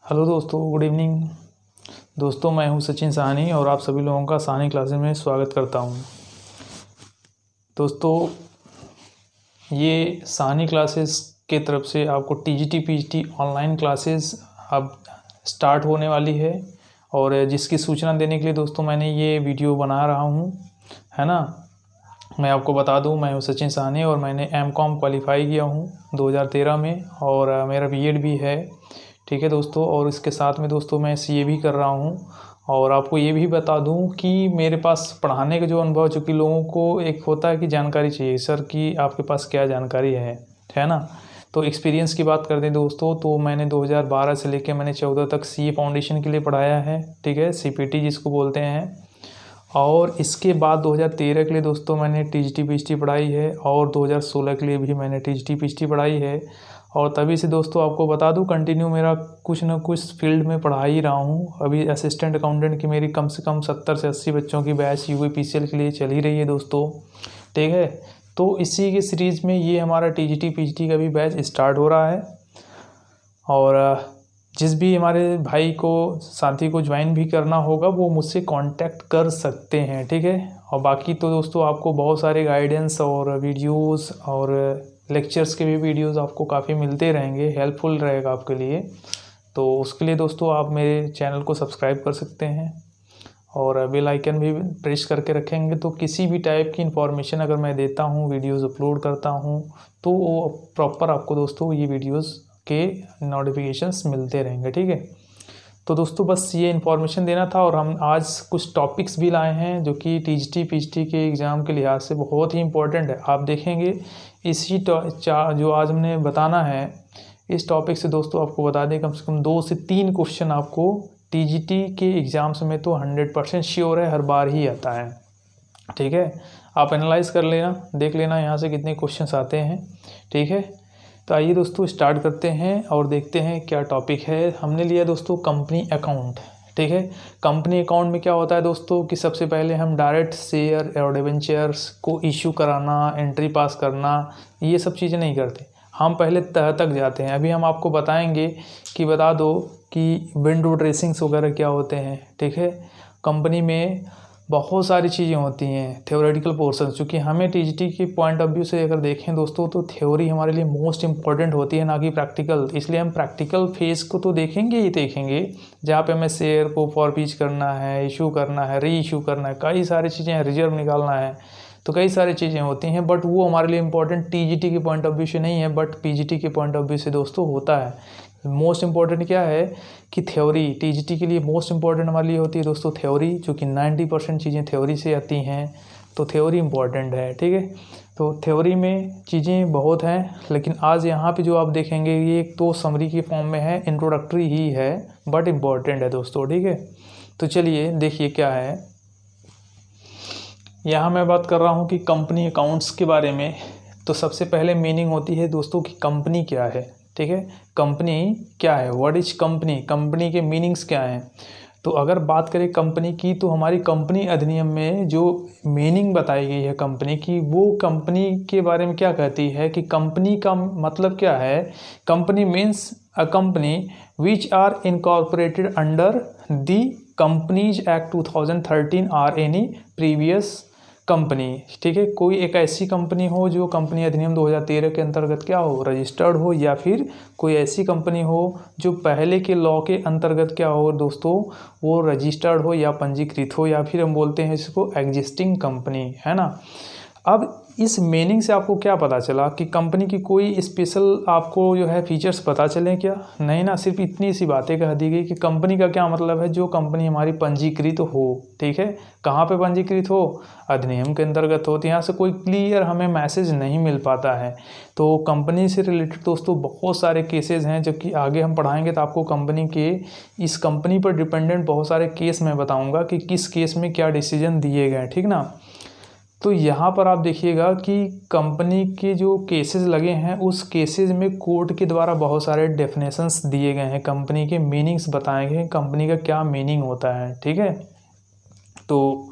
Hello दोस्तों, good evening. दोस्तों, मैं हूं सचिन साहनी और आप सभी लोगों का साहनी क्लासेस में स्वागत करता हूं। दोस्तों, ये साहनी क्लासेस के तरफ से आपको टीजीटी पीजीटी ऑनलाइन क्लासेस अब स्टार्ट होने वाली है और जिसकी सूचना देने के लिए दोस्तों मैंने ये वीडियो बना रहा हूं, है ना। मैं आपको बता दूं, मैं हूं सचिन साहनी और मैंने एमकॉम क्वालिफाई किया हूं 2013 में और मेरा बीएड भी है। ठीक है दोस्तों, और इसके साथ में दोस्तों मैं सीए भी कर रहा हूं और आपको ये भी बता दूं कि मेरे पास पढ़ाने का जो अनुभव, चूँकि लोगों को एक होता है कि जानकारी चाहिए सर कि आपके पास क्या जानकारी है ना। तो एक्सपीरियंस की बात करते हैं दोस्तों, तो मैंने 2012 से लेकर मैंने 14 तक सीए फाउंडेशन के लिए पढ़ाया है। ठीक है, सीपीटी जिसको बोलते हैं। और इसके बाद 2013 के लिए दोस्तों मैंने टीजीटी पीजीटी पढ़ाई है और 2016 के लिए भी मैंने टीजीटी पीजीटी पढ़ाई है। और तभी से दोस्तों आपको बता दूं, कंटिन्यू मेरा कुछ ना कुछ फील्ड में पढ़ा ही रहा हूं। अभी असिस्टेंट अकाउंटेंट की मेरी कम से कम 70 से 80 बच्चों की बैच यूपीपीसीएल के लिए चल ही रही है दोस्तों। ठीक है, तो इसी के सीरीज़ में ये हमारा टीजीटी पीजीटी का भी बैच स्टार्ट हो रहा है और जिस भी हमारे भाई को, साथी को ज्वाइन भी करना होगा वो मुझसे कांटेक्ट कर सकते हैं। ठीक है, और बाकी तो दोस्तों आपको बहुत सारे गाइडेंस और वीडियोस और लेक्चर्स के भी वीडियोस आपको काफ़ी मिलते रहेंगे, हेल्पफुल रहेगा आपके लिए। तो उसके लिए दोस्तों आप मेरे चैनल को सब्सक्राइब कर सकते हैं और बेल आइकन भी प्रेस करके रखेंगे, तो किसी भी टाइप की इंफॉर्मेशन अगर मैं देता हूँ, वीडियोज़ अपलोड करता हूँ, तो वो प्रॉपर आपको दोस्तों ये वीडियोज़ के नोटिफिकेशंस मिलते रहेंगे। ठीक है, तो दोस्तों बस ये इन्फॉर्मेशन देना था और हम आज कुछ टॉपिक्स भी लाए हैं जो कि टीजीटी पीजीटी के एग्ज़ाम के लिहाज से बहुत ही इम्पोर्टेंट है। आप देखेंगे इसी जो आज हमने बताना है, इस टॉपिक से दोस्तों आपको बता दें कम से कम 2 से 3 क्वेश्चन आपको टीजीटी के एग्ज़ाम्स में तो 100% श्योर है, हर बार ही आता है। ठीक है, आप एनालाइज कर लेना, देख लेना यहाँ से कितने क्वेश्चंस आते हैं। ठीक है, तो आइए दोस्तों स्टार्ट करते हैं और देखते हैं क्या टॉपिक है। हमने लिया दोस्तों कंपनी अकाउंट। ठीक है, कंपनी अकाउंट में क्या होता है दोस्तों कि सबसे पहले हम डायरेक्ट शेयर और डिबेंचर्स को इशू कराना, एंट्री पास करना, ये सब चीज़ें नहीं करते। हम पहले तह तक जाते हैं। अभी हम आपको बताएंगे कि बता दो कि विंडो ड्रेसिंग्स वगैरह क्या होते हैं। ठीक है, कंपनी में बहुत सारी चीज़ें होती हैं, थ्योरेटिकल पोर्शन। चूँकि हमें टीजीटी के पॉइंट ऑफ व्यू से अगर देखें दोस्तों, तो थ्योरी हमारे लिए मोस्ट इंपॉर्टेंट होती है, ना कि प्रैक्टिकल। इसलिए हम प्रैक्टिकल फेज को तो देखेंगे ही देखेंगे, जहाँ पे हमें शेयर को फॉरपीच करना है, इशू करना है, री इशू करना है, कई सारी चीज़ें हैं, रिजर्व निकालना है, तो कई सारी चीज़ें होती हैं। बट वो हमारे लिए इंपॉर्टेंट टीजीटी के पॉइंट ऑफ व्यू से नहीं है, बट पीजीटी के पॉइंट ऑफ व्यू से दोस्तों होता है। मोस्ट इंपॉर्टेंट क्या है कि थ्योरी, टीजीटी के लिए मोस्ट इंपॉर्टेंट हमारे लिए होती है दोस्तों थ्योरी, जो कि 90% चीज़ें थ्योरी से आती हैं, तो थ्योरी इंपॉर्टेंट है। ठीक है, तो थ्योरी में चीज़ें बहुत हैं, लेकिन आज यहाँ पे जो आप देखेंगे ये एक तो समरी के फॉर्म में है, इंट्रोडक्टरी ही है, बट इम्पॉर्टेंट है दोस्तों। ठीक है, तो चलिए देखिए क्या है। यहाँ मैं बात कर रहा हूँ कि कंपनी अकाउंट्स के बारे में। तो सबसे पहले मीनिंग होती है दोस्तों कि कंपनी क्या है। ठीक है, कंपनी क्या है, व्हाट इज कंपनी, कंपनी के मीनिंग्स क्या हैं। तो अगर बात करें कंपनी की, तो हमारी कंपनी अधिनियम में जो मीनिंग बताई गई है कंपनी की, वो कंपनी के बारे में क्या कहती है कि कंपनी का मतलब क्या है। Company means a company which are incorporated under the companies act 2013 or any previous company. ठीक है, कोई एक ऐसी कंपनी हो जो कंपनी अधिनियम 2013 के अंतर्गत क्या हो, रजिस्टर्ड हो, या फिर कोई ऐसी कंपनी हो जो पहले के लॉ के अंतर्गत क्या हो दोस्तों, वो रजिस्टर्ड हो या पंजीकृत हो, या फिर हम बोलते हैं इसको एग्जिस्टिंग कंपनी, है ना। अब इस मीनिंग से आपको क्या पता चला कि कंपनी की कोई स्पेशल आपको जो है फीचर्स पता चले क्या, नहीं ना। सिर्फ इतनी सी बातें कह दी गई कि कंपनी का क्या मतलब है, जो कंपनी हमारी पंजीकृत हो। ठीक है, कहाँ पे पंजीकृत हो, अधिनियम के अंतर्गत हो। तो यहाँ से कोई क्लियर हमें मैसेज नहीं मिल पाता है। तो कंपनी से रिलेटेड दोस्तों बहुत सारे केसेस हैं, जबकि आगे हम पढ़ाएंगे तो आपको कंपनी के, इस कंपनी पर डिपेंडेंट बहुत सारे केस मैं बताऊँगा कि किस केस में क्या डिसीजन दिए गए। ठीक ना, तो यहाँ पर आप देखिएगा कि कंपनी के जो केसेस लगे हैं, उस केसेस में कोर्ट के द्वारा बहुत सारे डेफिनेशंस दिए गए हैं, कंपनी के मीनिंग्स बताए गए हैं, कंपनी का क्या मीनिंग होता है। ठीक है, तो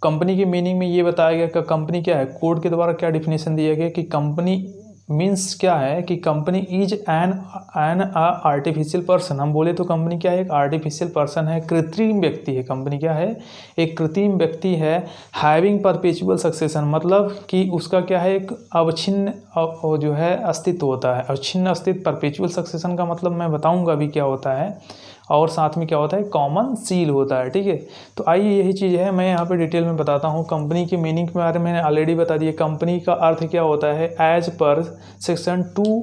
कंपनी के मीनिंग में ये बताया गया कि कंपनी क्या है, कोर्ट के द्वारा क्या डिफिनेशन दिया गया कि कंपनी मीन्स क्या है कि company is an artificial person. हम बोले तो कंपनी क्या है, एक आर्टिफिशियल पर्सन है, कृत्रिम व्यक्ति है। कंपनी क्या है, एक कृत्रिम व्यक्ति है। हैविंग परपेचुअल सक्सेशन मतलब कि उसका क्या है, एक अवच्छिन्न जो है अस्तित्व होता है। अवच्छिन्न अस्तित्व, परपेचुअल सक्सेशन का मतलब मैं बताऊंगा अभी क्या होता है, और साथ में क्या होता है, कॉमन सील होता है। ठीक है, तो आइए यही चीज़ है, मैं यहाँ पे डिटेल में बताता हूँ। कंपनी के मीनिंग के बारे में मैंने ऑलरेडी बता दिया। कंपनी का अर्थ क्या होता है, एज पर सेक्शन 2।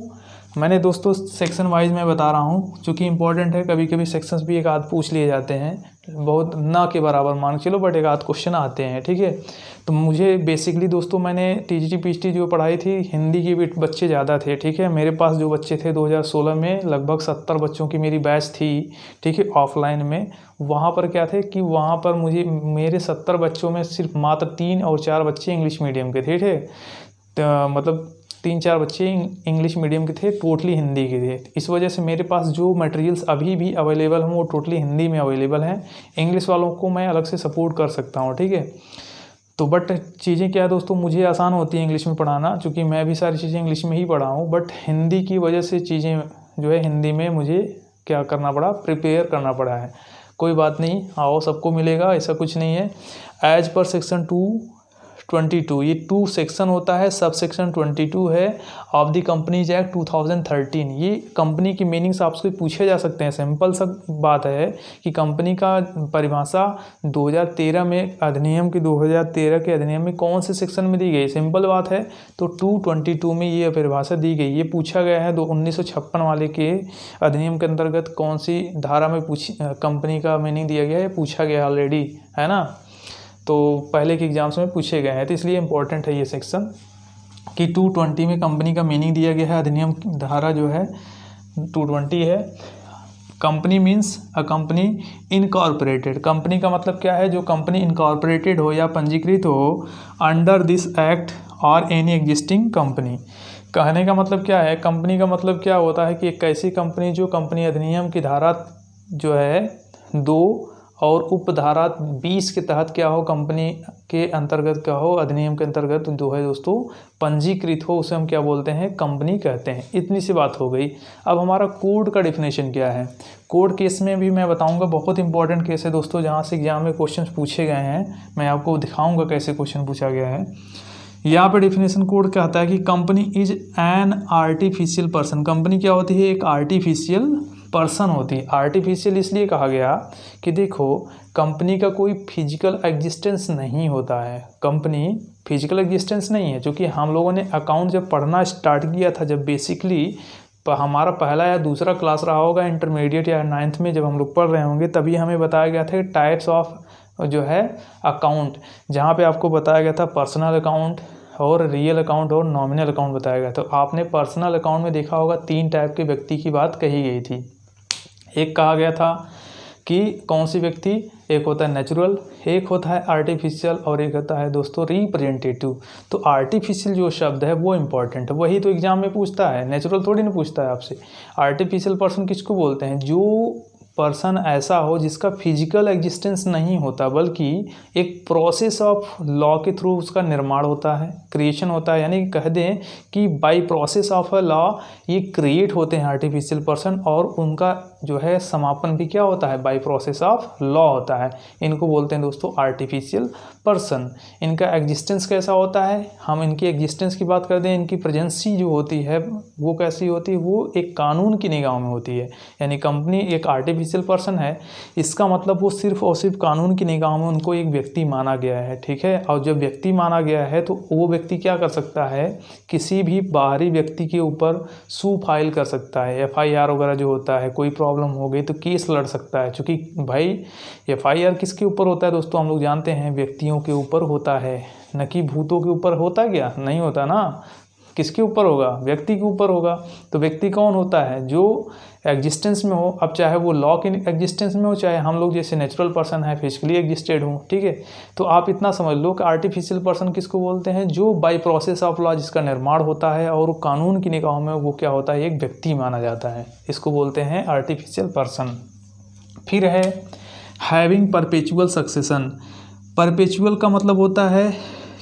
मैंने दोस्तों सेक्शन वाइज मैं बता रहा हूँ, चूँकि इंपॉर्टेंट है। कभी कभी सेक्शंस भी एक आध पूछ लिए जाते हैं, बहुत ना के बराबर मान चलो, बट एक आध क्वेश्चन आते हैं। ठीक है, तो मुझे बेसिकली दोस्तों मैंने टीजीटी पीजीटी जो पढ़ाई थी, हिंदी के भी बच्चे ज़्यादा थे। ठीक है, मेरे पास जो बच्चे थे 2016 में लगभग 70 बच्चों की मेरी बैच थी। ठीक है, ऑफलाइन में। वहाँ पर क्या थे कि वहाँ पर मुझे मेरे 70 बच्चों में सिर्फ मात्र 3 और 4 बच्चे इंग्लिश मीडियम के थे। ठीक है, मतलब 3-4 बच्चे इंग्लिश मीडियम के थे, टोटली हिंदी के थे। इस वजह से मेरे पास जो मटेरियल्स अभी भी अवेलेबल हैं वो टोटली हिंदी में अवेलेबल हैं। इंग्लिश वालों को मैं अलग से सपोर्ट कर सकता हूँ। ठीक है, तो बट चीज़ें क्या है दोस्तों, मुझे आसान होती है इंग्लिश में पढ़ाना, क्योंकि मैं भी सारी चीज़ें इंग्लिश में ही पढ़ा हूँ। बट हिंदी की वजह से चीज़ें जो है हिंदी में मुझे क्या करना पड़ा, प्रिपेयर करना पड़ा है। कोई बात नहीं, आओ सबको मिलेगा, ऐसा कुछ नहीं है। एज पर सेक्शन 222, ये 2 सेक्शन होता है, सब सेक्शन 22 है ऑफ द कंपनीज एक्ट 2013। ये कंपनी की मीनिंग्स आपसे पूछे जा सकते हैं। सिंपल सा बात है कि कंपनी का परिभाषा 2013 में अधिनियम के 2013 के अधिनियम में कौन से सेक्शन में दी गई, सिंपल बात है। तो 222 में ये परिभाषा दी गई। ये पूछा गया है 1956 वाले के अधिनियम के अंतर्गत कौन सी धारा में कंपनी का मीनिंग दिया गया है, पूछा गया ऑलरेडी, है ना। तो पहले के एग्जाम्स में पूछे गए हैं, तो इसलिए इम्पोर्टेंट है ये सेक्शन कि 220 में कंपनी का मीनिंग दिया गया है। अधिनियम धारा जो है 220 है। Company means a company incorporated. Company का मतलब क्या है, जो कंपनी इनकॉर्पोरेटेड हो या पंजीकृत हो अंडर दिस एक्ट और एनी एग्जिस्टिंग कंपनी। कहने का मतलब क्या है, कंपनी का मतलब क्या होता है कि एक ऐसी कंपनी जो कंपनी अधिनियम की धारा जो है 2 और उपधारा 20 के तहत क्या हो, कंपनी के अंतर्गत क्या हो, अधिनियम के अंतर्गत जो है दोस्तों पंजीकृत हो, उसे हम क्या बोलते हैं, कंपनी कहते हैं। इतनी सी बात हो गई। अब हमारा कोड का डेफिनेशन क्या है। कोड केस में भी मैं बताऊंगा, बहुत इंपॉर्टेंट केस है दोस्तों, जहां से एग्जाम में क्वेश्चन पूछे गए हैं। मैं आपको दिखाऊंगा कैसे क्वेश्चन पूछा गया है। यहाँ पे डेफिनेशन कोड कहता है कि company is an artificial person. Company क्या होती है, एक आर्टिफिशियल पर्सन होती है। आर्टिफिशियल इसलिए कहा गया कि देखो कंपनी का कोई फिजिकल एग्जिस्टेंस नहीं होता है। कंपनी फिजिकल एग्जिस्टेंस नहीं है, क्योंकि हम लोगों ने अकाउंट जब पढ़ना स्टार्ट किया था, जब बेसिकली हमारा पहला या दूसरा क्लास रहा होगा इंटरमीडिएट या 9th में, जब हम लोग पढ़ रहे होंगे, तभी हमें बताया गया था टाइप्स ऑफ जो है अकाउंट, जहाँ पे आपको बताया गया था पर्सनल अकाउंट और रियल अकाउंट और नॉमिनल अकाउंट बताया गया। तो आपने पर्सनल अकाउंट में देखा होगा 3 टाइप के व्यक्ति की बात कही गई थी। एक कहा गया था कि कौन सी व्यक्ति, एक होता है नेचुरल, एक होता है आर्टिफिशियल और एक होता है दोस्तों रिप्रेजेंटेटिव। तो आर्टिफिशियल जो शब्द है वो इम्पॉर्टेंट है, वही तो एग्जाम में पूछता है, नेचुरल थोड़ी ना पूछता है आपसे। आर्टिफिशियल पर्सन किसको बोलते हैं, जो पर्सन ऐसा हो जिसका फिजिकल एग्जिस्टेंस नहीं होता, बल्कि एक प्रोसेस ऑफ लॉ के थ्रू उसका निर्माण होता है, क्रिएशन होता है। यानी कह दें कि bye process of a law ये क्रिएट होते हैं आर्टिफिशियल पर्सन, और उनका जो है समापन भी क्या होता है, बाय प्रोसेस ऑफ लॉ होता है। इनको बोलते हैं दोस्तों आर्टिफिशियल पर्सन। इनका एग्जिस्टेंस कैसा होता है, हम इनकी एग्जिस्टेंस की बात कर दें, इनकी प्रेजेंसी जो होती है वो कैसी होती है, वो एक कानून की निगाह में होती है। यानी कंपनी एक आर्टिफिशियल पर्सन है, इसका मतलब वो सिर्फ और सिर्फ कानून की निगाह में उनको एक व्यक्ति माना गया है। ठीक है, और जब व्यक्ति माना गया है तो वो व्यक्ति क्या कर सकता है, किसी भी बाहरी व्यक्ति के ऊपर सू फाइल कर सकता है। FIR वगैरह जो होता है, कोई प्रॉब्लम हो गई तो केस लड़ सकता है। क्योंकि भाई FIR किसके ऊपर होता है दोस्तों, हम लोग जानते हैं व्यक्तियों के ऊपर होता है, न कि भूतों के ऊपर होता, क्या नहीं होता ना। किसके ऊपर होगा, व्यक्ति के ऊपर होगा। तो व्यक्ति कौन होता है, जो एग्जिस्टेंस में हो, अब चाहे वो लॉ के एग्जिस्टेंस में हो, चाहे हम लोग जैसे नेचुरल पर्सन है फिजिकली एग्जिस्टेड हो। ठीक है, तो आप इतना समझ लो कि आर्टिफिशियल पर्सन किसको बोलते हैं, जो बाय प्रोसेस ऑफ लॉ जिसका निर्माण होता है और कानून की निगाहों में वो क्या होता है, एक व्यक्ति माना जाता है। इसको बोलते हैं आर्टिफिशियल पर्सन। फिर है हैविंग परपेचुअल सक्सेशन। परपेचुअल का मतलब होता है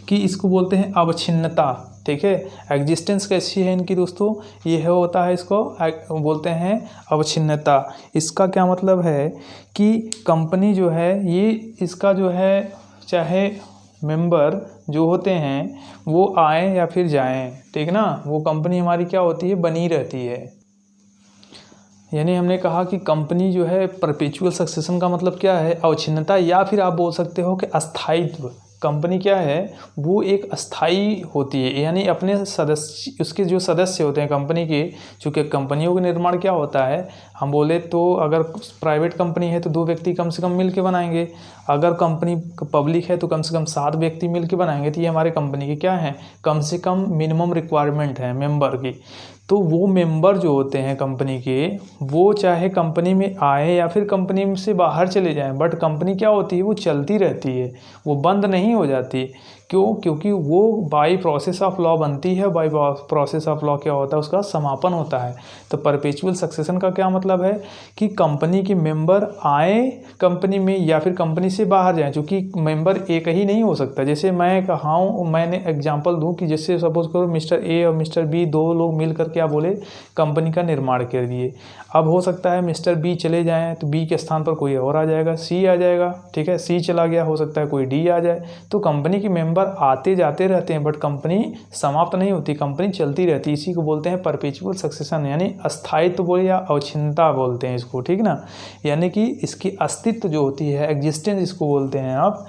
कि इसको बोलते हैं अवच्छिन्नता। ठीक है, एग्जिस्टेंस कैसी है इनकी दोस्तों, ये होता है इसको बोलते हैं अवच्छिन्नता। इसका क्या मतलब है कि कंपनी जो है ये इसका जो है चाहे मेंबर जो होते हैं वो आए या फिर जाएं, ठीक ना, वो कंपनी हमारी क्या होती है, बनी रहती है। यानी हमने कहा कि कंपनी जो है परपेचुअल सक्सेशन का मतलब क्या है, अवच्छिन्नता, या फिर आप बोल सकते हो कि अस्थायित्व। कंपनी क्या है, वो एक अस्थाई होती है, यानी अपने सदस्य, उसके जो सदस्य होते हैं कंपनी के, चूँकि कंपनियों का निर्माण क्या होता है, हम बोले तो अगर प्राइवेट कंपनी है तो 2 व्यक्ति कम से कम मिल के बनाएंगे, अगर कंपनी पब्लिक है तो कम से कम 7 व्यक्ति मिल के बनाएंगे। तो ये हमारे कंपनी के क्या हैं, कम से कम मिनिमम रिक्वायरमेंट है मेंबर की। तो वो मेंबर जो होते हैं कंपनी के, वो चाहे कंपनी में आए या फिर कंपनी से बाहर चले जाएं, बट कंपनी क्या होती है, वो चलती रहती है, वो बंद नहीं हो जाती। क्यों, क्योंकि वो बाय प्रोसेस ऑफ लॉ बनती है, बाय प्रोसेस ऑफ लॉ क्या होता है, उसका समापन होता है। तो परपेचुअल सक्सेशन का क्या मतलब है कि कंपनी के मेंबर आए कंपनी में या फिर कंपनी से बाहर जाएं, क्योंकि मेंबर एक ही नहीं हो सकता। जैसे मैं कहा हूँ, मैंने एग्जांपल दूं कि जैसे सपोज करो मिस्टर ए और मिस्टर बी 2 लोग मिल कर क्या बोले, कंपनी का निर्माण कर दिए। अब हो सकता है मिस्टर बी चले जाएं तो बी के स्थान पर कोई और आ जाएगा, सी आ जाएगा, ठीक है, सी चला गया, हो सकता है कोई डी आ जाए। तो कंपनी के मेंबर आते जाते रहते हैं, बट कंपनी समाप्त नहीं होती, कंपनी चलती रहती है। इसी को बोलते हैं परपेचुअल सक्सेशन, यानी अस्थायित्व बोले या अवच्छिन्नता बोलते हैं इसको, ठीक ना। यानी कि इसकी अस्तित्व जो होती है, एग्जिस्टेंस इसको बोलते हैं आप,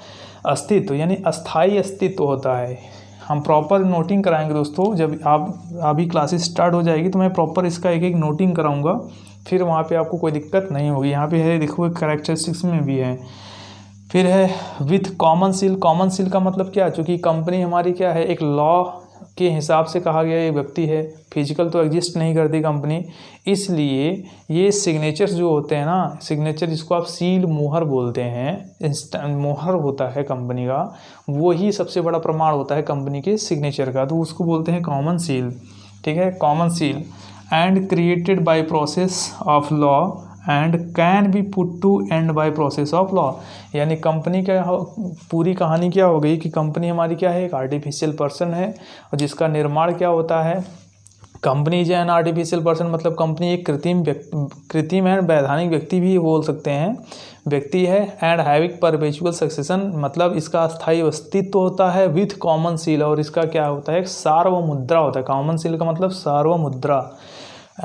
अस्तित्व, यानी अस्थायी अस्तित्व होता है। हम प्रॉपर नोटिंग कराएंगे दोस्तों, जब आप अभी क्लासेस स्टार्ट हो जाएगी तो मैं प्रॉपर इसका एक एक नोटिंग कराऊंगा, फिर वहाँ पे आपको कोई दिक्कत नहीं होगी। यहाँ पे है, देखो कैरेक्टरिस्टिक्स में भी है। फिर है with common seal. Common seal का मतलब क्या, चूँकि कंपनी हमारी क्या है, एक लॉ के हिसाब से कहा गया ये व्यक्ति है, फिजिकल तो एग्जिस्ट नहीं करती कंपनी, इसलिए ये सिग्नेचर्स जो होते हैं ना, सिग्नेचर जिसको आप सील मोहर बोलते हैं, मोहर होता है कंपनी का, वो ही सबसे बड़ा प्रमाण होता है कंपनी के सिग्नेचर का, तो उसको बोलते हैं कॉमन सील। ठीक है, common seal and created by process of law and can be put to end by process of law. यानी कंपनी का पूरी कहानी क्या हो गई कि कंपनी हमारी क्या है, एक आर्टिफिशियल पर्सन है, और जिसका निर्माण क्या होता है, company is an artificial person, मतलब कंपनी एक कृत्रिम एंड वैधानिक व्यक्ति भी बोल सकते हैं, व्यक्ति है। एंड हैविंग परपेचुअल सक्सेशन, मतलब इसका अस्थायी अस्तित्व होता है, विथ कॉमन सील, और इसका क्या होता है, एक सार्वमुद्रा होता है। कॉमन सील का मतलब सार्वमुद्रा।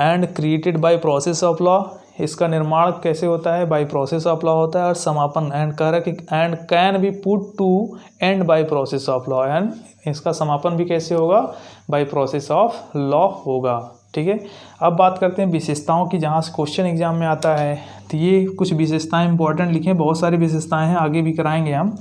And created by process of law, इसका निर्माण कैसे होता है, बाय प्रोसेस ऑफ लॉ होता है। और समापन एंड कह रहा है कि and can be put to end by process of law, and इसका समापन भी कैसे होगा, बाय प्रोसेस ऑफ लॉ होगा। ठीक है, अब बात करते हैं विशेषताओं की, जहाँ से क्वेश्चन एग्जाम में आता है। तो ये कुछ विशेषताएं इंपॉर्टेंट लिखें, बहुत सारी विशेषताएं हैं, आगे भी कराएंगे हम।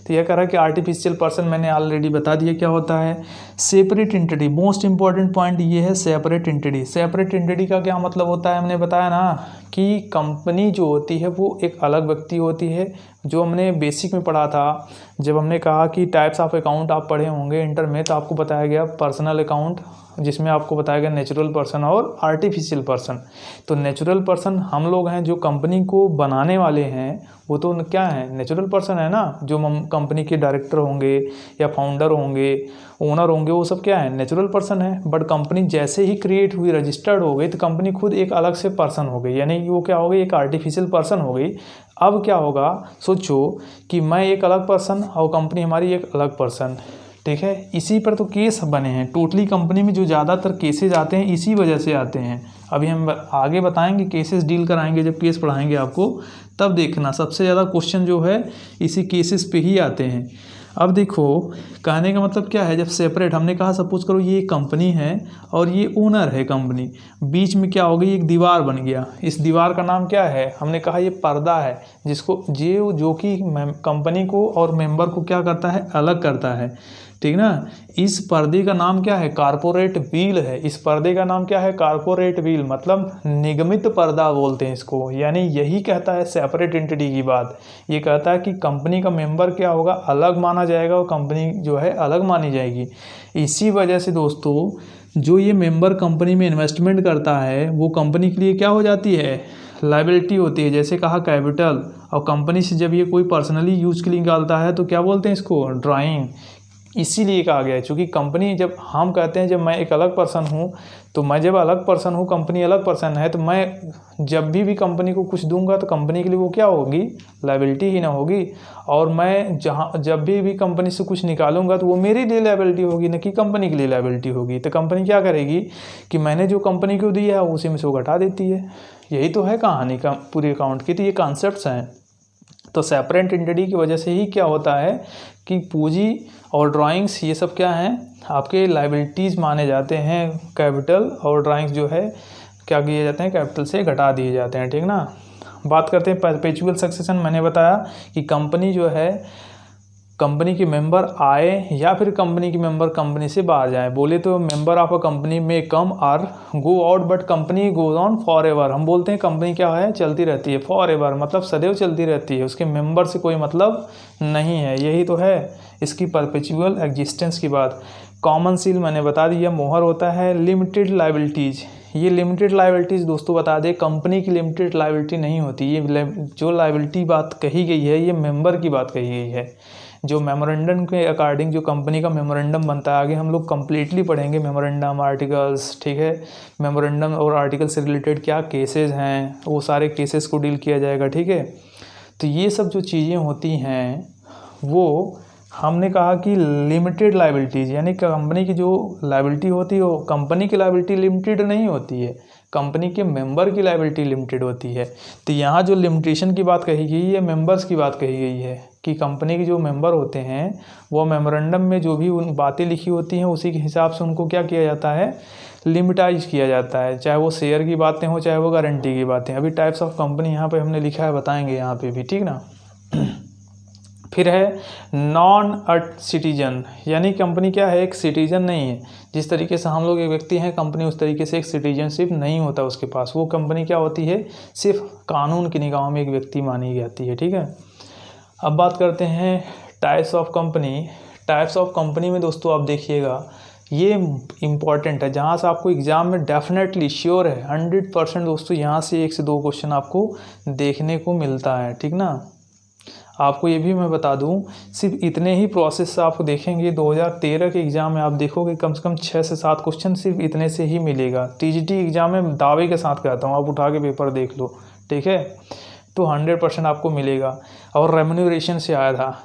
तो यह कह रहा है कि आर्टिफिशियल पर्सन मैंने ऑलरेडी बता दिया क्या होता है। Separate entity, most important point ये है सेपरेट एंटिटी। सेपरेट एंटिटी का क्या मतलब होता है, हमने बताया ना कि कंपनी जो होती है वो एक अलग व्यक्ति होती है, जो हमने बेसिक में पढ़ा था, जब हमने कहा कि टाइप्स ऑफ अकाउंट आप पढ़े होंगे इंटर में, तो आपको बताया गया पर्सनल अकाउंट, जिसमें आपको बताया गया नेचुरल पर्सन और आर्टिफिशियल पर्सन। तो नेचुरल पर्सन हम लोग हैं, जो कंपनी को बनाने वाले हैं, वो तो क्या है, नेचुरल पर्सन है ना, जो कंपनी के डायरेक्टर होंगे या फाउंडर होंगे, ओनर होंगे, वो सब क्या है, नेचुरल पर्सन है। बट कंपनी जैसे ही क्रिएट हुई, रजिस्टर्ड हो गई, तो कंपनी खुद एक अलग से पर्सन हो गई, यानी वो क्या हो गई, एक आर्टिफिशियल पर्सन हो गई। अब क्या होगा, सोचो कि मैं एक अलग पर्सन और कंपनी हमारी एक अलग पर्सन, ठीक है। इसी पर तो केस बने हैं, टोटली कंपनी में जो ज़्यादातर केसेस आते हैं इसी वजह से आते हैं। अभी हम आगे बताएंगे, केसेस डील कराएंगे, जब केस पढ़ाएंगे आपको तब देखना, सबसे ज़्यादा क्वेश्चन जो है इसी केसेस पे ही आते हैं। अब देखो, कहने का मतलब क्या है, जब सेपरेट, हमने कहा सपोज करो ये कंपनी है और ये ओनर है कंपनी, बीच में क्या हो गई, एक दीवार बन गया। इस दीवार का नाम क्या है, हमने कहा ये पर्दा है, जिसको जो कि कंपनी को और मेंबर को क्या करता है, अलग करता है, ठीक ना। इस पर्दे का नाम क्या है, कारपोरेट व्हील है। इस पर्दे का नाम क्या है, कारपोरेट व्हील, मतलब निगमित पर्दा बोलते हैं इसको। यानी यही कहता है सेपरेट एंटिटी की बात, ये कहता है कि कंपनी का मेंबर क्या होगा, अलग माना जाएगा और कंपनी जो है अलग मानी जाएगी। इसी वजह से दोस्तों, जो ये मेंबर कंपनी में इन्वेस्टमेंट करता है, वो कंपनी के लिए क्या हो जाती है, लायबिलिटी होती है। जैसे कहा कैपिटल, और कंपनी से जब ये कोई पर्सनली यूज के लिए निकालता है तो क्या बोलते हैं इसको, ड्राइंग। इसीलिए कहा गया है, क्योंकि कंपनी जब हम कहते हैं जब मैं एक अलग पर्सन हूँ, तो मैं जब अलग पर्सन हूँ, कंपनी अलग पर्सन है, तो मैं जब भी कंपनी को कुछ दूंगा तो कंपनी के लिए वो क्या होगी, लायबिलिटी ही ना होगी। और मैं जब भी कंपनी से कुछ निकालूंगा तो वो मेरे लिए लायबिलिटी होगी, न कि कंपनी के लिए लायबिलिटी होगी। तो कंपनी क्या करेगी कि मैंने जो कंपनी को दिया है उसी में से वो घटा देती है। यही तो है कहानी का पूरे अकाउंट की, तो ये कॉन्सेप्ट्स हैं। तो सेपरेट एंटिटी की वजह से ही क्या होता है कि पूंजी और ड्राइंग्स ये सब क्या हैं, आपके लायबिलिटीज़ माने जाते हैं। कैपिटल और ड्राइंग्स जो है क्या किए जाते हैं, कैपिटल से घटा दिए जाते हैं, ठीक ना। बात करते हैं परपेचुअल सक्सेशन। मैंने बताया कि कंपनी जो है, कंपनी के मेंबर आए या फिर कंपनी के मेंबर कंपनी से बाहर जाए। बोले तो मेंबर ऑफ अ कंपनी में कम और go out but company goes on for ever. हम बोलते हैं कंपनी क्या है, चलती रहती है, फॉर एवर मतलब सदैव चलती रहती है, उसके मेंबर से कोई मतलब नहीं है। यही तो है इसकी परपेचुअल एग्जिस्टेंस की बात। कॉमन सील मैंने बता दिया, मोहर होता है। लिमिटेड लायबिलिटीज़, ये लिमिटेड लायबिलिटीज़ दोस्तों बता दें, कंपनी की लिमिटेड लायबिलिटी नहीं होती। ये जो लायबिलिटी बात कही गई है ये मेंबर की बात कही गई है। जो मेमोरेंडम के अकॉर्डिंग जो कंपनी का मेमोरेंडम बनता है, आगे हम लोग कंप्लीटली पढ़ेंगे मेमोरेंडम आर्टिकल्स, ठीक है। मेमोरेंडम और आर्टिकल से रिलेटेड क्या केसेस हैं, वो सारे केसेस को डील किया जाएगा, ठीक है। तो ये सब जो चीज़ें होती हैं वो हमने कहा कि लिमिटेड लायबिलिटीज़, यानी कंपनी की जो लायबिलिटी होती है वो कंपनी की लायबिलिटी लिमिटेड नहीं होती है, कंपनी के मेंबर की लायबिलिटी लिमिटेड होती है। तो यहाँ जो लिमिटेशन की बात कही गई है, मेंबर्स की बात कही गई है कि कंपनी के जो मेंबर होते हैं वो मेमोरेंडम में जो भी उन बातें लिखी होती हैं उसी के हिसाब से उनको क्या किया जाता है, लिमिटाइज किया जाता है। चाहे वो शेयर की बातें हो, चाहे वो गारंटी की बातें। अभी टाइप्स ऑफ कंपनी यहाँ पे हमने लिखा है, बताएंगे यहाँ पे भी, ठीक ना। फिर है नॉन अ सिटीजन, यानी कंपनी क्या है, एक सिटीजन नहीं है। जिस तरीके से हम लोग एक व्यक्ति हैं, कंपनी उस तरीके से एक सिटीजनशिप नहीं होता उसके पास। वो कंपनी क्या होती है, सिर्फ कानून की निगाहों में एक व्यक्ति मानी जाती है, ठीक है। अब बात करते हैं types of company. Types of company में दोस्तों आप देखिएगा, ये इम्पॉर्टेंट है, जहाँ से आपको एग्ज़ाम में डेफिनेटली श्योर है 100% दोस्तों यहाँ से 1 से 2 क्वेश्चन आपको देखने को मिलता है, ठीक ना। आपको ये भी मैं बता दूं, सिर्फ इतने ही प्रोसेस से आप देखेंगे 2013 के एग्ज़ाम में आप देखोगे कम से कम 6 से 7 क्वेश्चन सिर्फ इतने से ही मिलेगा। टीजीटी एग्ज़ाम में दावे के साथ कहता हूँ, आप उठा के पेपर देख लो, ठीक है। तो 100% आपको मिलेगा। और रेम्यूनरेशन से आया था,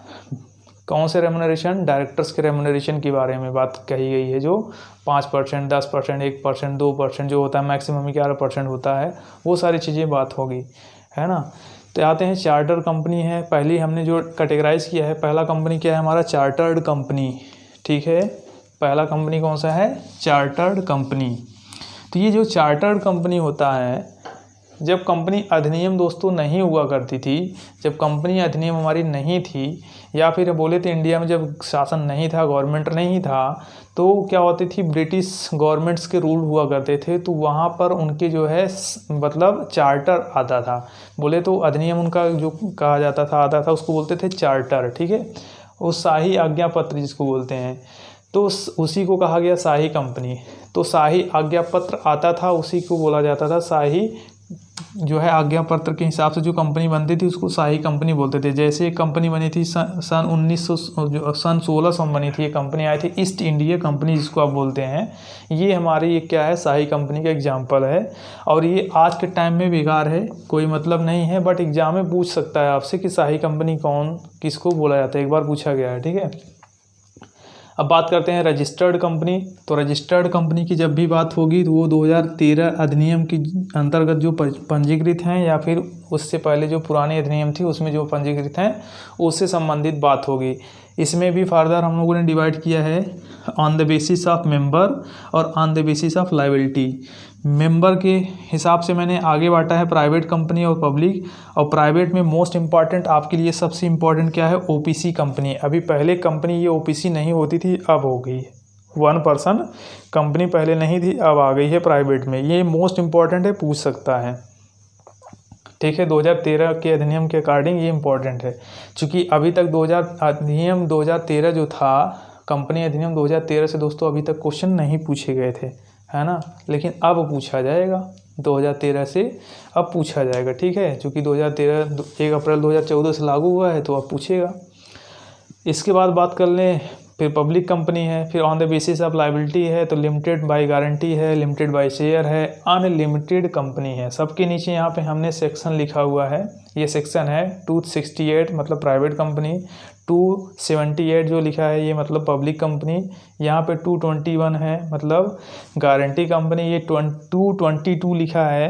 कौन से रेम्यूनरेशन, डायरेक्टर्स के रेम्यूनरेशन के बारे में बात कही गई है, जो 5%, 10%, 1%, 2% जो होता है, मैक्सिमम 11% होता है, वो सारी चीज़ें बात होगी, है ना। तो आते हैं चार्टर कंपनी है, पहली हमने जो कैटेगराइज किया है, पहला कंपनी क्या है हमारा, चार्टर्ड कंपनी, ठीक है। पहला कंपनी कौन सा है, चार्टर्ड कंपनी। तो ये जो चार्टर्ड कंपनी होता है, जब कंपनी अधिनियम दोस्तों नहीं हुआ करती थी, जब कंपनी अधिनियम हमारी नहीं थी, या फिर बोले तो इंडिया में जब शासन नहीं था, गवर्नमेंट नहीं था, तो क्या होती थी, ब्रिटिश गवर्नमेंट्स के रूल हुआ करते थे। तो वहाँ पर उनके जो है मतलब चार्टर आता था, बोले तो अधिनियम उनका जो कहा जाता था आता था, उसको बोलते थे चार्टर, ठीक है। वो शाही आज्ञा पत्र जिसको बोलते हैं, तो उसी को कहा गया शाही कंपनी। तो शाही आज्ञा पत्र आता था, उसी को बोला जाता था शाही, जो है आज्ञा पत्र के हिसाब से जो कंपनी बनती थी उसको शाही कंपनी बोलते थे। जैसे एक कंपनी बनी थी सन 1600 में बनी थी, ये कंपनी आई थी ईस्ट इंडिया कंपनी जिसको आप बोलते हैं। ये हमारी ये क्या है, शाही कंपनी का एग्जाम्पल है। और ये आज के टाइम में बेकार है, कोई मतलब नहीं है, बट एग्जाम में पूछ सकता है आपसे कि शाही कंपनी कौन किसको बोला जाता है, एक बार पूछा गया है, ठीक है। अब बात करते हैं रजिस्टर्ड कंपनी। तो रजिस्टर्ड कंपनी की जब भी बात होगी तो वो 2013 अधिनियम की अंतर्गत जो पंजीकृत हैं, या फिर उससे पहले जो पुरानी अधिनियम थी उसमें जो पंजीकृत हैं उससे संबंधित बात होगी। इसमें भी फर्दर हम लोगों ने डिवाइड किया है on the basis of member और on the basis of liability. Member के हिसाब से मैंने आगे बांटा है प्राइवेट कंपनी और पब्लिक। और प्राइवेट में मोस्ट इम्पॉर्टेंट आपके लिए सबसे इम्पॉर्टेंट क्या है, ओपीसी कंपनी। अभी पहले कंपनी ये ओपीसी नहीं होती थी, अब हो गई है। 1 पर्सन कंपनी पहले नहीं थी, अब आ गई है प्राइवेट में। ये मोस्ट इम्पॉर्टेंट है, पूछ सकता है, ठीक है। 2013 के अधिनियम के अकॉर्डिंग ये इम्पॉर्टेंट है, क्योंकि अभी तक 2013 जो था, कंपनी अधिनियम 2013 से दोस्तों अभी तक क्वेश्चन नहीं पूछे गए थे, है ना। लेकिन अब पूछा जाएगा, 2013 से अब पूछा जाएगा, ठीक है। क्योंकि 1 अप्रैल 2014 से लागू हुआ है, तो अब पूछेगा। इसके बाद बात कर लें फिर पब्लिक कंपनी है, फिर on the basis of liability है, तो लिमिटेड बाय गारंटी है, लिमिटेड बाय शेयर है, अनलिमिटेड कंपनी है। सबके नीचे यहाँ पे हमने सेक्शन लिखा हुआ है, ये सेक्शन है 268 मतलब प्राइवेट कंपनी, 278 जो लिखा है ये मतलब पब्लिक कंपनी, यहाँ पे 221 है मतलब गारंटी कंपनी, ये 222 लिखा है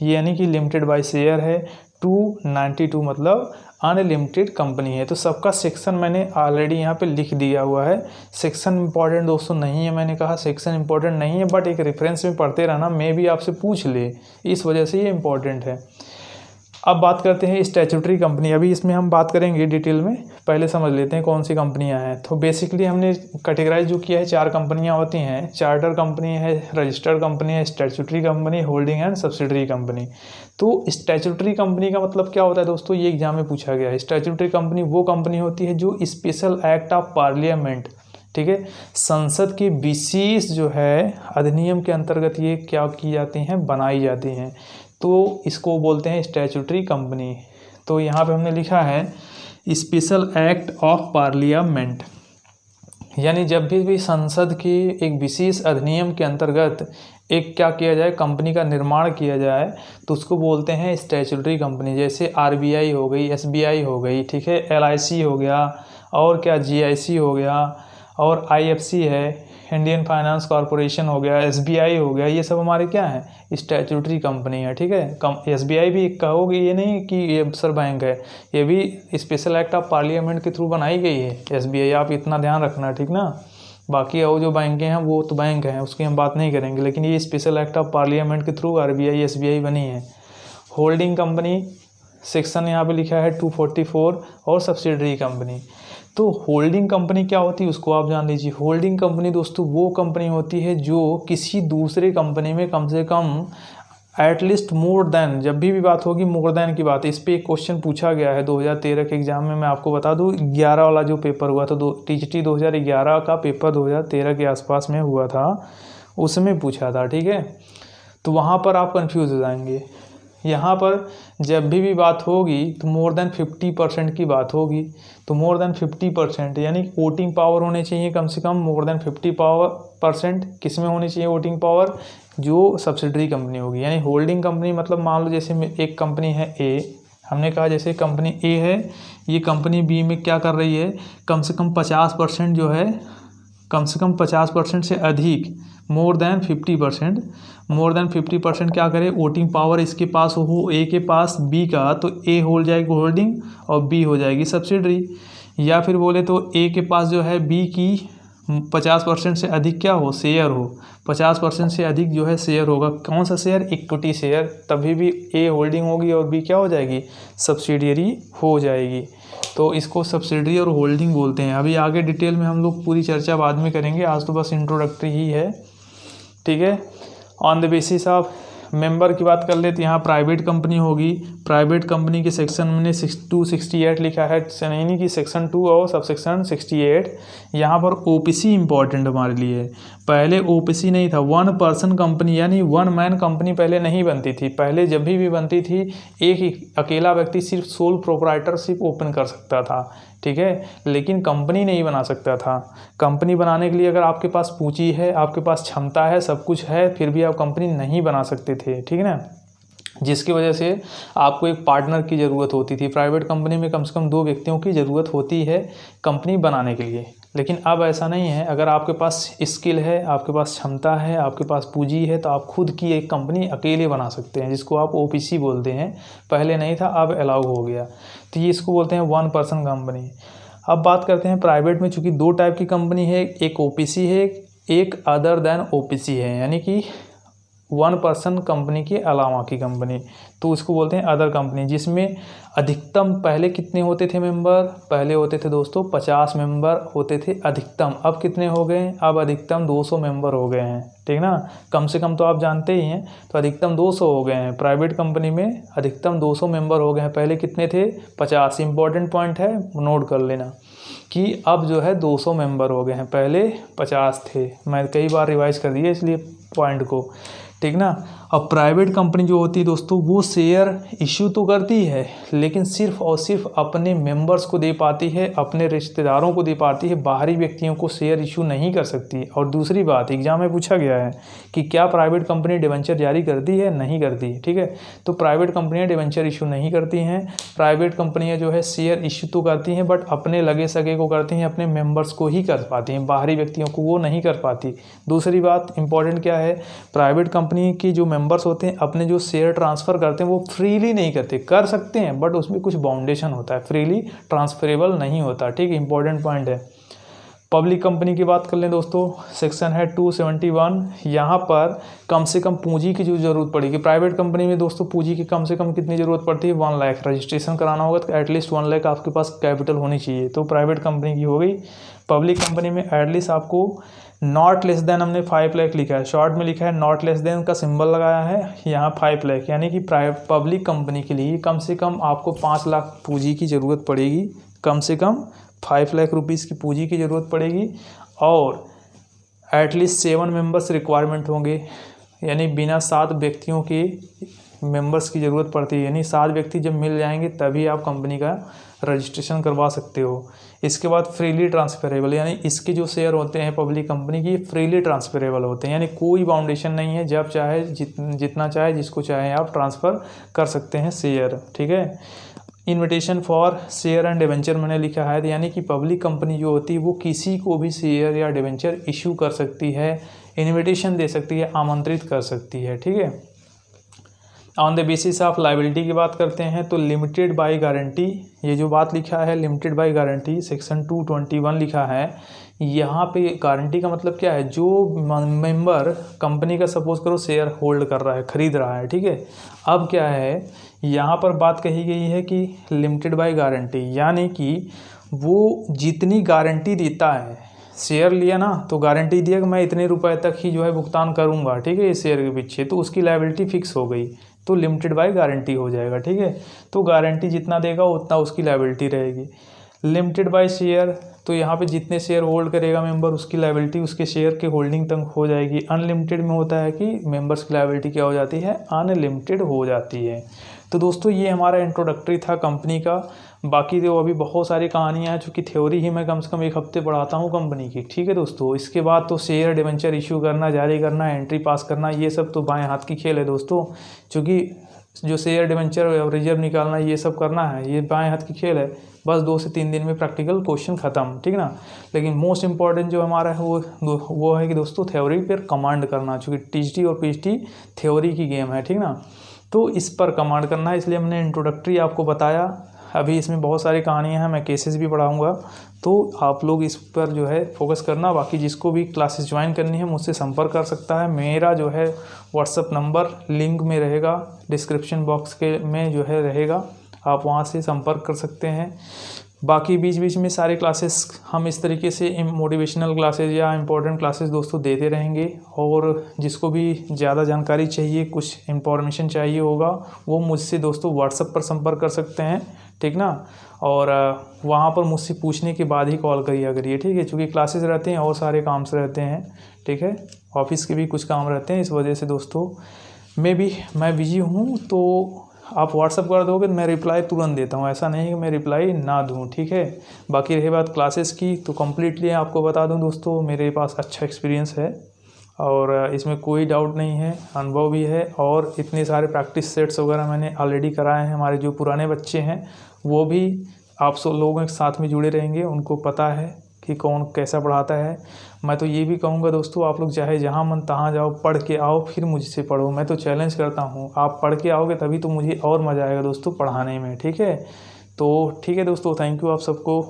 ये यानी कि लिमिटेड बाय शेयर है, 292 मतलब अनलिमिटेड कंपनी है। तो सबका सेक्शन मैंने ऑलरेडी यहाँ पे लिख दिया हुआ है। सेक्शन इंपॉर्टेंट दोस्तों नहीं है, मैंने कहा सेक्शन इंपॉर्टेंट नहीं है, बट एक रेफरेंस में पढ़ते रहना, मैं भी आपसे पूछ ले, इस वजह से ये इंपॉर्टेंट है। अब बात करते हैं स्टैट्यूटरी कंपनी। अभी इसमें हम बात करेंगे डिटेल में, पहले समझ लेते हैं कौन सी कंपनियां हैं। तो बेसिकली हमने कैटेगराइज जो किया है 4 कंपनियां होती हैं, चार्टर कंपनी है, रजिस्टर्ड कंपनी है, statutory company, holding and subsidiary company. तो स्टैट्यूटरी कंपनी का मतलब क्या होता है दोस्तों, ये एग्जाम में पूछा गया है। स्टैट्यूटरी कंपनी वो कंपनी होती है जो स्पेशल एक्ट ऑफ पार्लियामेंट, ठीक है, संसद की विशेष जो है अधिनियम के अंतर्गत ये क्या की जाती हैं, बनाई जाती हैं, तो इसको बोलते हैं स्टैट्यूटरी कंपनी। तो यहाँ पे हमने लिखा है स्पेशल एक्ट ऑफ पार्लियामेंट, यानी जब भी संसद के एक विशेष अधिनियम के अंतर्गत एक क्या किया जाए, कंपनी का निर्माण किया जाए, तो उसको बोलते हैं स्टैट्यूटरी कंपनी। जैसे आरबीआई हो गई, एसबीआई हो गई, ठीक है, एलआईसी हो गया, और क्या जीआईसी हो गया, और आईएफसी है, इंडियन फाइनेंस कॉरपोरेशन हो गया, एसबीआई हो गया, ये सब हमारे क्या है, स्टैट्यूटरी कंपनी है, ठीक है। एसबीआई भी कहोगे ये नहीं कि ये अफसर बैंक है, ये भी स्पेशल एक्ट ऑफ पार्लियामेंट के थ्रू बनाई गई है एसबीआई, आप इतना ध्यान रखना, ठीक ना। बाकी और जो बैंकें हैं वो तो बैंक हैं, उसकी हम बात नहीं करेंगे, लेकिन ये स्पेशल एक्ट ऑफ पार्लियामेंट के थ्रू आरबीआई एसबीआई बनी है। होल्डिंग कंपनी सेक्शन यहाँ पे लिखा है 244, और सब्सिडरी कंपनी। तो होल्डिंग कंपनी क्या होती है उसको आप जान लीजिए। होल्डिंग कंपनी दोस्तों वो कंपनी होती है जो किसी दूसरे कंपनी में कम से कम एटलीस्ट मोर देन, जब भी बात होगी मोर देन की बात है। इस पर एक क्वेश्चन पूछा गया है 2013 के एग्जाम में, मैं आपको बता दूं 11 वाला जो पेपर हुआ था, टीजीटी 2011 का पेपर 2013 के आसपास में हुआ था, उसमें पूछा था, ठीक है। तो वहाँ पर आप कंफ्यूज हो जाएंगे। यहाँ पर जब भी बात होगी तो मोर देन 50% की बात होगी, तो मोर देन 50% यानी वोटिंग पावर होने चाहिए कम से कम मोर देन 50% किस में होनी चाहिए वोटिंग पावर, जो सब्सिडरी कंपनी होगी। यानी होल्डिंग कंपनी मतलब मान लो जैसे एक कंपनी है ए, हमने कहा जैसे कंपनी ए है, ये कंपनी बी में क्या कर रही है, कम से कम 50% जो है, कम से कम 50% से अधिक, मोर देन 50%, मोर देन 50% क्या करे, वोटिंग पावर इसके पास हो ए के पास बी का, तो ए हो जाएगी होल्डिंग और बी हो जाएगी सब्सिडरी। या फिर बोले तो ए के पास जो है बी की 50% से अधिक क्या हो, शेयर हो, 50% से अधिक जो है शेयर होगा, कौन सा शेयर, इक्विटी शेयर, तभी भी ए होल्डिंग होगी और बी क्या हो जाएगी, सब्सिडियरी हो जाएगी। तो इसको सब्सिडरी और होल्डिंग बोलते हैं। अभी आगे डिटेल में हम लोग पूरी चर्चा बाद में करेंगे, आज तो बस इंट्रोडक्टरी ही है, ठीक है। On the basis of member की बात कर ले तो यहाँ प्राइवेट कंपनी होगी, प्राइवेट कंपनी के सेक्शन में 268 लिखा है, यानी कि सेक्शन 2 और सब सेक्शन 68। यहाँ पर ओपीसी इंपॉर्टेंट हमारे लिए, पहले ओपीसी नहीं था, 1 पर्सन कंपनी यानी 1 मैन कंपनी पहले नहीं बनती थी। पहले जब भी बनती थी एक ही अकेला व्यक्ति सिर्फ सोल प्रोप्राइटरशिप ओपन कर सकता था, ठीक है, लेकिन कंपनी नहीं बना सकता था। कंपनी बनाने के लिए अगर आपके पास पूंजी है, आपके पास क्षमता है, सब कुछ है, फिर भी आप कंपनी नहीं बना सकते थे, ठीक है ना, जिसकी वजह से आपको एक पार्टनर की ज़रूरत होती थी। प्राइवेट कंपनी में कम से कम 2 व्यक्तियों की ज़रूरत होती है कंपनी बनाने के लिए, लेकिन अब ऐसा नहीं है। अगर आपके पास स्किल है, आपके पास क्षमता है, आपके पास पूंजी है, तो आप खुद की एक कंपनी अकेले बना सकते हैं, जिसको आप ओपीसी बोलते हैं। पहले नहीं था, अब अलाउ हो गया, तो ये इसको बोलते हैं 1 पर्सन कंपनी। अब बात करते हैं प्राइवेट में, चूँकि 2 टाइप की कंपनी है, एक ओपीसी है, एक अदर देन ओपीसी है, यानी कि 1 पर्सन कंपनी के अलावा की कंपनी, तो उसको बोलते हैं अदर कंपनी, जिसमें अधिकतम पहले कितने होते थे मेंबर, पहले होते थे दोस्तों 50 मेंबर होते थे अधिकतम, अब कितने हो गए, अब अधिकतम 200 मेंबर हो गए हैं, ठीक ना। कम से कम तो आप जानते ही हैं, तो अधिकतम 200 हो गए हैं। प्राइवेट कंपनी में अधिकतम 200 मेंबर हो गए हैं, पहले कितने थे 50। इंपॉर्टेंट पॉइंट है, नोट कर लेना कि अब जो है 200 मेंबर हो गए हैं, पहले 50 थे। मैं कई बार रिवाइज कर दिया इसलिए पॉइंट को, ठीक ना। अब प्राइवेट कंपनी जो होती है दोस्तों वो शेयर इश्यू तो करती है, लेकिन सिर्फ और सिर्फ अपने मेंबर्स को दे पाती है, अपने रिश्तेदारों को दे पाती है, बाहरी व्यक्तियों को शेयर इश्यू नहीं कर सकती। और दूसरी बात, एग्जाम में पूछा गया है कि क्या प्राइवेट कंपनी डिवेंचर जारी करती है, नहीं करती। ठीक है, तो प्राइवेट कंपनियाँ डिवेंचर इशू नहीं करती हैं। प्राइवेट कंपनियाँ जो है शेयर इशू तो करती हैं, बट अपने लगे सगे को करती हैं, अपने मेंबर्स को ही कर पाती हैं, बाहरी व्यक्तियों को वो नहीं कर पाती। दूसरी बात इंपॉर्टेंट क्या है, प्राइवेट कंपनी की जो मेंबर्स होते हैं अपने जो शेयर ट्रांसफ़र करते हैं वो फ्रीली नहीं करते, कर सकते हैं बट उसमें कुछ बाउंडेशन होता है, फ्रीली ट्रांसफरेबल नहीं होता। ठीक है, इंपॉर्टेंट पॉइंट है। पब्लिक कंपनी की बात कर लें दोस्तों, सेक्शन है 271। यहाँ पर कम से कम पूंजी की जो ज़रूरत पड़ेगी, प्राइवेट कंपनी में दोस्तों पूंजी की कम से कम कितनी ज़रूरत पड़ती है, 1 लाख। रजिस्ट्रेशन कराना होगा तो एटलीस्ट 1 लाख आपके पास कैपिटल होनी चाहिए, तो प्राइवेट कंपनी की हो गई। पब्लिक कंपनी में एटलीस्ट आपको नॉट लेस देन, हमने 5 लाख लिखा है, शॉर्ट में लिखा है नॉट लेस देन का सिंबल लगाया है, यहाँ 5 लाख, यानी कि पब्लिक कंपनी के लिए कम से कम आपको 5 लाख पूंजी की ज़रूरत पड़ेगी, कम से कम 5 लाख रुपीज़ की पूंजी की ज़रूरत पड़ेगी। और एटलीस्ट 7 मेंबर्स रिक्वायरमेंट होंगे, यानी बिना 7 व्यक्तियों के मेंबर्स की ज़रूरत पड़ती है, यानी 7 व्यक्ति जब मिल जाएंगे तभी आप कंपनी का रजिस्ट्रेशन करवा सकते हो। इसके बाद फ्रीली ट्रांसफरेबल, यानी इसके जो शेयर होते हैं पब्लिक कंपनी की फ्रीली ट्रांसफरेबल होते हैं, यानी कोई बाउंडेशन नहीं है, जब चाहे जितना चाहे जिसको चाहे आप ट्रांसफ़र कर सकते हैं शेयर। ठीक है, invitation for share and debenture मैंने लिखा है, यानी कि पब्लिक कंपनी जो होती है वो किसी को भी शेयर या डिवेंचर इशू कर सकती है, इन्विटेशन दे सकती है, आमंत्रित कर सकती है। ठीक है, on the basis of liability की बात करते हैं तो लिमिटेड बाय गारंटी, ये जो बात लिखा है लिमिटेड बाय गारंटी सेक्शन 221 लिखा है। यहाँ पे गारंटी का मतलब क्या है, जो मेंबर कंपनी का सपोज करो शेयर होल्ड कर रहा है, खरीद रहा है। ठीक है, अब क्या है यहाँ पर बात कही गई है कि लिमिटेड बाय गारंटी, यानी कि वो जितनी गारंटी देता है, शेयर लिया ना तो गारंटी दिया कि मैं इतने रुपए तक ही जो है भुगतान करूंगा। ठीक है, इस शेयर के पीछे, तो उसकी लायबिलिटी फिक्स हो गई, तो लिमिटेड बाय गारंटी हो जाएगा। ठीक है, तो गारंटी जितना देगा उतना उसकी लायबिलिटी रहेगी। लिमिटेड बाय शेयर, तो यहाँ पे जितने शेयर होल्ड करेगा मेंबर उसकी लायबिलिटी उसके शेयर के होल्डिंग तक हो जाएगी। अनलिमिटेड में होता है कि मेंबर्स की लायबिलिटी क्या हो जाती है, अनलिमिटेड हो जाती है। तो दोस्तों ये हमारा इंट्रोडक्टरी था कंपनी का। बाकी तो अभी बहुत सारी कहानियाँ हैं, चूँकि थ्योरी ही मैं कम से कम 1 हफ्ते पढ़ाता हूँ कंपनी की। ठीक है दोस्तों, इसके बाद तो शेयर डिवेंचर इशू करना, जारी करना, एंट्री पास करना, ये सब तो बाएं हाथ की खेल है दोस्तों। चूँकि जो शेयर डिवेंचर और रिजर्व निकालना ये सब करना है, ये बाएं हाथ की खेल है। बस 2 से 3 दिन में प्रैक्टिकल क्वेश्चन ख़त्म। ठीक ना, लेकिन मोस्ट इंपॉर्टेंट जो हमारा है वो है कि दोस्तों थ्योरी पर कमांड करना, चूँकि टीजीटी और पीजीटी थ्योरी की गेम है। ठीक ना, तो इस पर कमांड करना है, इसलिए हमने इंट्रोडक्टरी आपको बताया। अभी इसमें बहुत सारी कहानियां हैं, मैं केसेस भी पढ़ाऊंगा, तो आप लोग इस पर जो है फोकस करना। बाकी जिसको भी क्लासेस ज्वाइन करनी है मुझसे संपर्क कर सकता है। मेरा जो है व्हाट्सअप नंबर लिंक में रहेगा, डिस्क्रिप्शन बॉक्स के में जो है रहेगा, आप वहां से संपर्क कर सकते हैं। बाकी बीच बीच में सारे क्लासेस हम इस तरीके से मोटिवेशनल क्लासेस या इम्पोर्टेंट क्लासेस दोस्तों देते रहेंगे। और जिसको भी ज़्यादा जानकारी चाहिए, कुछ इन्फॉर्मेशन चाहिए होगा, वो मुझसे दोस्तों व्हाट्सएप पर संपर्क कर सकते हैं। ठीक ना, और वहाँ पर मुझसे पूछने के बाद ही कॉल करिए करिए। ठीक है, चूँकि क्लासेस रहते हैं और सारे काम से रहते हैं। ठीक है, ऑफिस के भी कुछ काम रहते हैं, इस वजह से दोस्तों मैं बिजी हूँ, तो आप व्हाट्सअप कर दोगे तो मैं रिप्लाई तुरंत देता हूँ, ऐसा नहीं कि मैं रिप्लाई ना दूँ। ठीक है, बाकी रही बात क्लासेस की, तो कम्प्लीटली आपको बता दूँ दोस्तों मेरे पास अच्छा एक्सपीरियंस है और इसमें कोई डाउट नहीं है, अनुभव भी है। और इतने सारे प्रैक्टिस सेट्स वगैरह मैंने ऑलरेडी कराए हैं। हमारे जो पुराने बच्चे हैं वो भी आप सब लोगों के साथ में जुड़े रहेंगे, उनको पता है कि कौन कैसा पढ़ाता है। मैं तो ये भी कहूँगा दोस्तों, आप लोग चाहे जहाँ मन तहाँ जाओ, पढ़ के आओ फिर मुझसे पढ़ो। मैं तो चैलेंज करता हूँ, आप पढ़ के आओगे तभी तो मुझे और मज़ा आएगा दोस्तों पढ़ाने में। ठीक है, तो ठीक है दोस्तों, थैंक यू आप सबको।